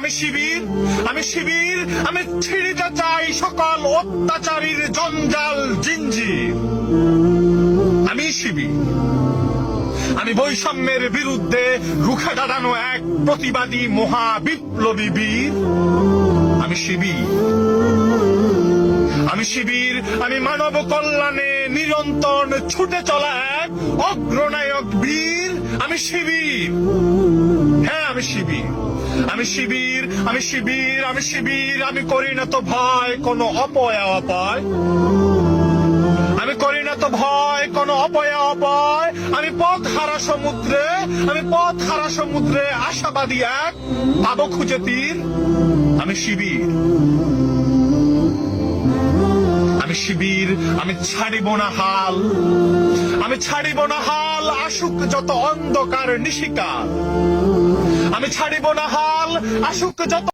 আমি শিবির, আমি শিবির, আমি ছিঁড়িতে চাই সকল অত্যাচারীর জঞ্জাল জিঞ্জির। আমি শিবির, আমি বৈষম্যের বিরুদ্ধে রুখে দাঁড়ানো এক প্রতিবাদী মহা বিপ্লবী বীর। আমি শিবির, আমি শিবির, আমি মানব কল্যাণে নিরন্তর ছুটে চলা এক অগ্রনায়ক বীর। আমি শিবির, হ্যাঁ আমি শিবির, আমি শিবির, আমি শিবির, আমি শিবির। আমি করি না তো ভয় কোনো অপয়, আমি করি না তো ভয় কোনো অপয়। আমি পথ হারা সমুদ্রে, আমি পথ হারা সমুদ্রে আশাবাদী এক পাবো খুঁজে তীর। আমি শিবির, আমি শিবির, আমি ছাড়িব না হাল, আমি ছাড়িব না হাল আসুক যত অন্ধকার নিশিকার। আমি ছাড়িব না হাল আসুক যত